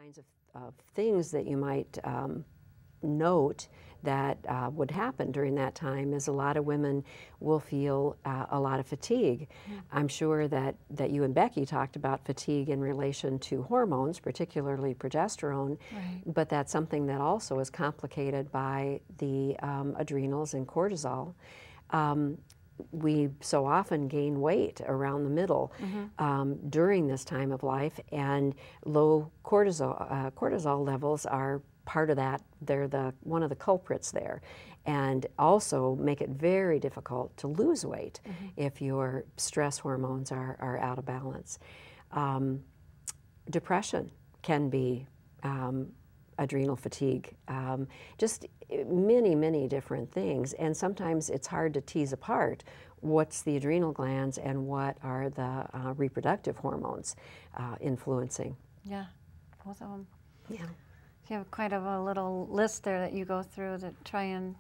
kinds of things that you might note that would happen during that time is a lot of women will feel a lot of fatigue. I'm sure that you and Becky talked about fatigue in relation to hormones, particularly progesterone, but that's something that also is complicated by the adrenals and cortisol. We so often gain weight around the middle during this time of life, and low cortisol levels are part of that. They're one of the culprits there, and also make it very difficult to lose weight if your stress hormones are out of balance. Depression can be adrenal fatigue, just many different things, and sometimes it's hard to tease apart what's the adrenal glands and what are the reproductive hormones influencing. Yeah, both of them. Yeah. You have quite of a little list there that you go through to try and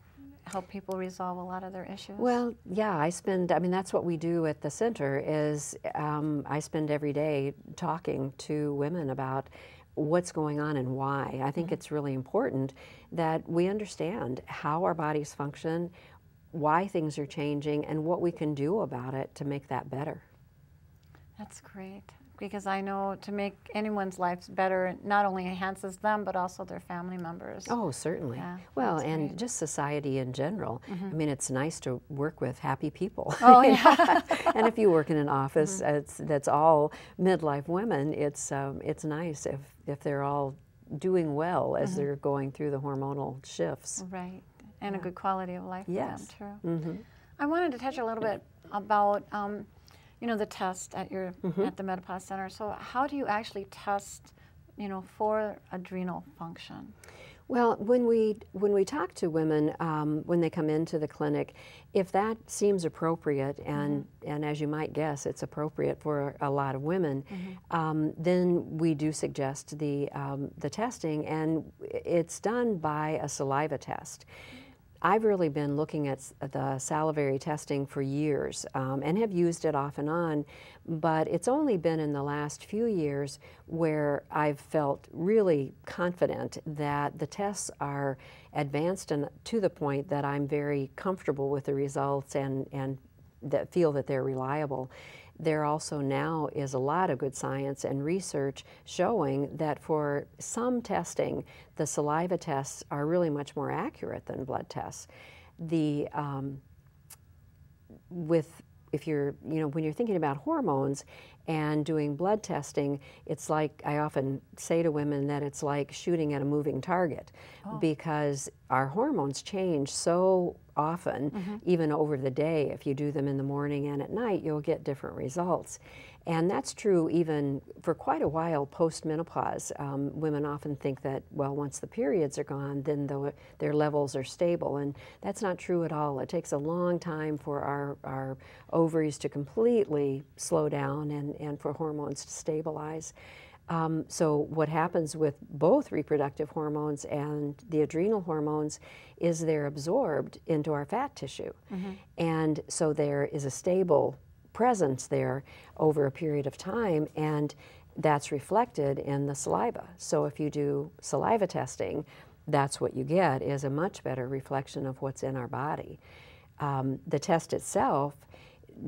help people resolve a lot of their issues. Well, yeah, I mean, that's what we do at the center is I spend every day talking to women about what's going on and why. I think it's really important that we understand how our bodies function, why things are changing, and what we can do about it to make that better. That's great, because I know to make anyone's lives better, it not only enhances them, but also their family members. Oh, certainly. Yeah, well, and just society in general. I mean, it's nice to work with happy people. Oh, yeah. And if you work in an office that's all midlife women, it's nice if they're all doing well as they're going through the hormonal shifts. Right, and a good quality of life for them, too. I wanted to touch a little bit about you know, the test at your at the Menopause Center. So how do you actually test, you know, for adrenal function? Well, when we talk to women when they come into the clinic, if that seems appropriate, and as you might guess, it's appropriate for a lot of women, then we do suggest the testing, and it's done by a saliva test. I've really been looking at the salivary testing for years and have used it off and on, but it's only been in the last few years where I've felt really confident that the tests are advanced and to the point that I'm very comfortable with the results and that feel that they're reliable. There also now is a lot of good science and research showing that for some testing, the saliva tests are really much more accurate than blood tests. If you're, you know, when you're thinking about hormones and doing blood testing, it's like, I often say to women that it's like shooting at a moving target because our hormones change so often, even over the day. If you do them in the morning and at night, you'll get different results. And that's true even for quite a while post-menopause. Women often think that, well, once the periods are gone, then their levels are stable, and that's not true at all. It takes a long time for our ovaries to completely slow down and for hormones to stabilize. So what happens with both reproductive hormones and the adrenal hormones is they're absorbed into our fat tissue. And so there is a stable presence there over a period of time, and that's reflected in the saliva. So if you do saliva testing, that's what you get, is a much better reflection of what's in our body. The test itself,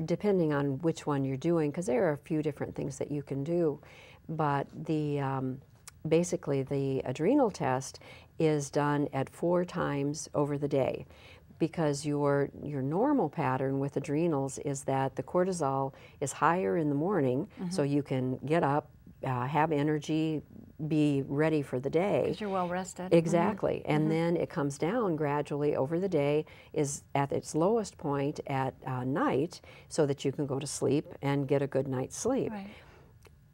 depending on which one you're doing, because there are a few different things that you can do, but basically the adrenal test is done at 4 times over the day, because your normal pattern with adrenals is that the cortisol is higher in the morning, so you can get up, have energy, be ready for the day. Because you're well rested. Exactly. And then it comes down gradually over the day, is at its lowest point at night, so that you can go to sleep and get a good night's sleep. Right.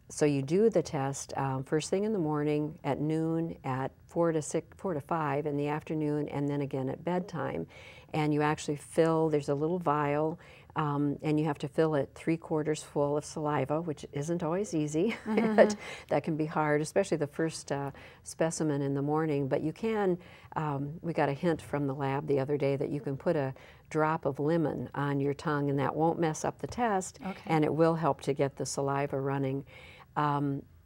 So you do the test first thing in the morning, at noon, at 4 to 5 in the afternoon, and then again at bedtime. And you actually fill, there's a little vial, and you have to fill it 3/4 full of saliva, which isn't always easy. That can be hard, especially the first specimen in the morning. But you can, we got a hint from the lab the other day that you can put a drop of lemon on your tongue, and that won't mess up the test, and it will help to get the saliva running.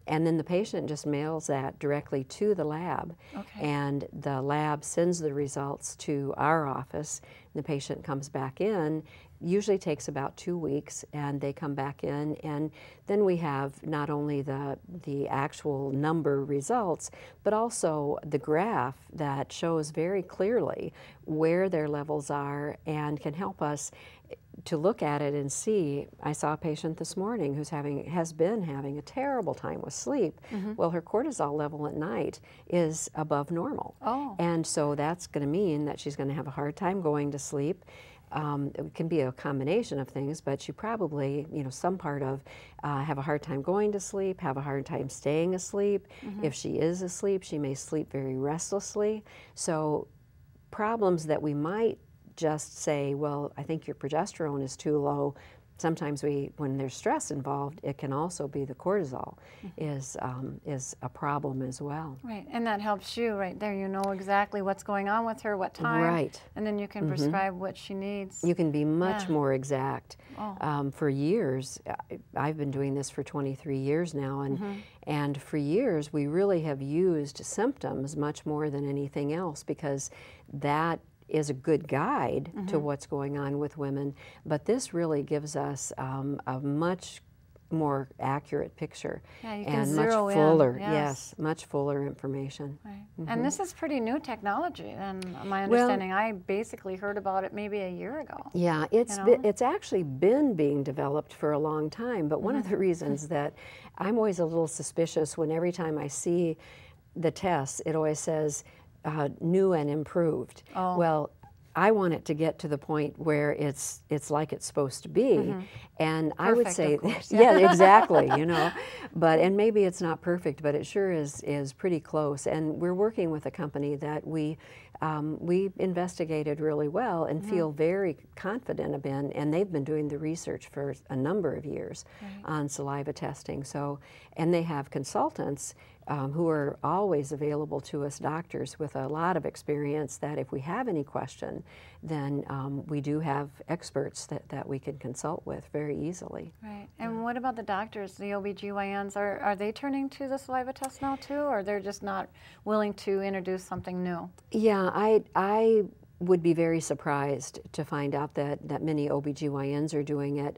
and then the patient just mails that directly to the lab, and the lab sends the results to our office. The patient comes back in, usually takes about 2 weeks, and they come back in, and then we have not only the actual number results, but also the graph that shows very clearly where their levels are and can help us to look at it and see. I saw a patient this morning has been having a terrible time with sleep. Well, her cortisol level at night is above normal. And so that's going to mean that she's going to have a hard time going to sleep. It can be a combination of things, but she probably, some part of have a hard time going to sleep, have a hard time staying asleep. If she is asleep, she may sleep very restlessly. So problems that we might just say, well, I think your progesterone is too low. Sometimes when there's stress involved, it can also be the cortisol is a problem as well. Right, and that helps you right there. You know exactly what's going on with her, what time. Right. And then you can prescribe what she needs. You can be much more exact. For years, I've been doing this for 23 years now, and for years we really have used symptoms much more than anything else, because that is a good guide to what's going on with women, but this really gives us a much more accurate picture, you can and zero much fuller, in. Yes, much fuller information. Right. And this is pretty new technology, and my understanding, I basically heard about it maybe a year ago. Yeah, it's actually been being developed for a long time, but one of the reasons that I'm always a little suspicious when every time I see the tests, it always says new and improved. Well, I want it to get to the point where it's like it's supposed to be, and I would say, yeah, exactly, and maybe it's not perfect, but it sure is pretty close. And we're working with a company that we investigated really well and feel very confident in, and they've been doing the research for a number of years on saliva testing. So, and they have consultants who are always available to us doctors with a lot of experience, that if we have any question, then we do have experts that we can consult with very easily. Right. And what about the doctors, the OBGYNs? Are they turning to the saliva test now too, or they're just not willing to introduce something new? Yeah, I would be very surprised to find out that many OBGYNs are doing it.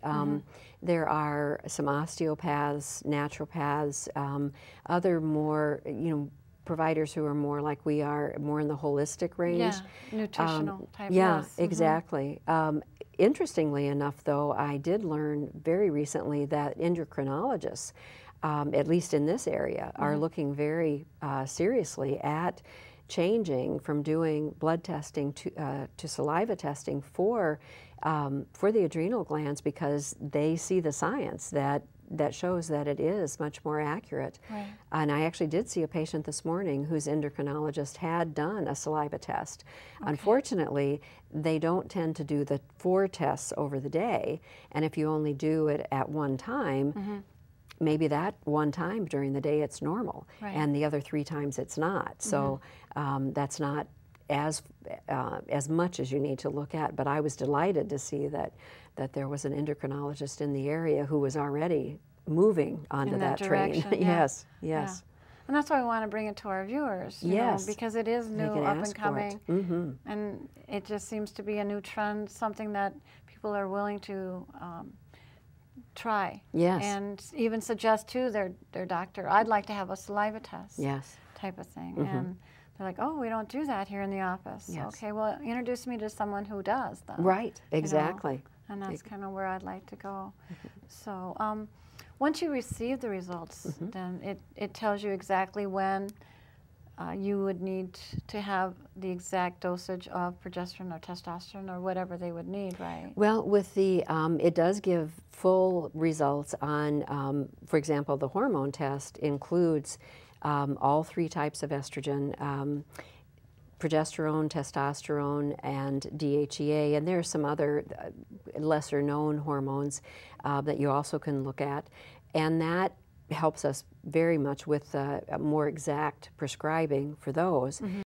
There are some osteopaths, naturopaths, other more, providers who are more like we are, more in the holistic range. Yeah, nutritional type. Yeah, yes. exactly. Interestingly enough, though, I did learn very recently that endocrinologists, at least in this area, are looking very seriously at changing from doing blood testing to saliva testing for the adrenal glands, because they see the science that shows that it is much more accurate. Right. And I actually did see a patient this morning whose endocrinologist had done a saliva test. Unfortunately, they don't tend to do the 4 tests over the day, and if you only do it at one time, maybe that one time during the day it's normal, and the other 3 times it's not. So that's not as much as you need to look at. But I was delighted to see that there was an endocrinologist in the area who was already moving onto that train. Yes. Yeah. And that's why we want to bring it to our viewers, you know, because it is new, up and coming, and it just seems to be a new trend, something that people are willing to try. Yes. And even suggest to their doctor, I'd like to have a saliva test. Yes. Type of thing. And they're like, oh, we don't do that here in the office. Yes. Okay, well, introduce me to someone who does then. Right, exactly. And that's kind of where I'd like to go. So once you receive the results, then it tells you exactly when you would need to have the exact dosage of progesterone or testosterone or whatever they would need, right? Well, with the, it does give full results on, for example, the hormone test includes all 3 types of estrogen, progesterone, testosterone, and DHEA, and there are some other lesser known hormones that you also can look at, and that helps us very much with more exact prescribing for those.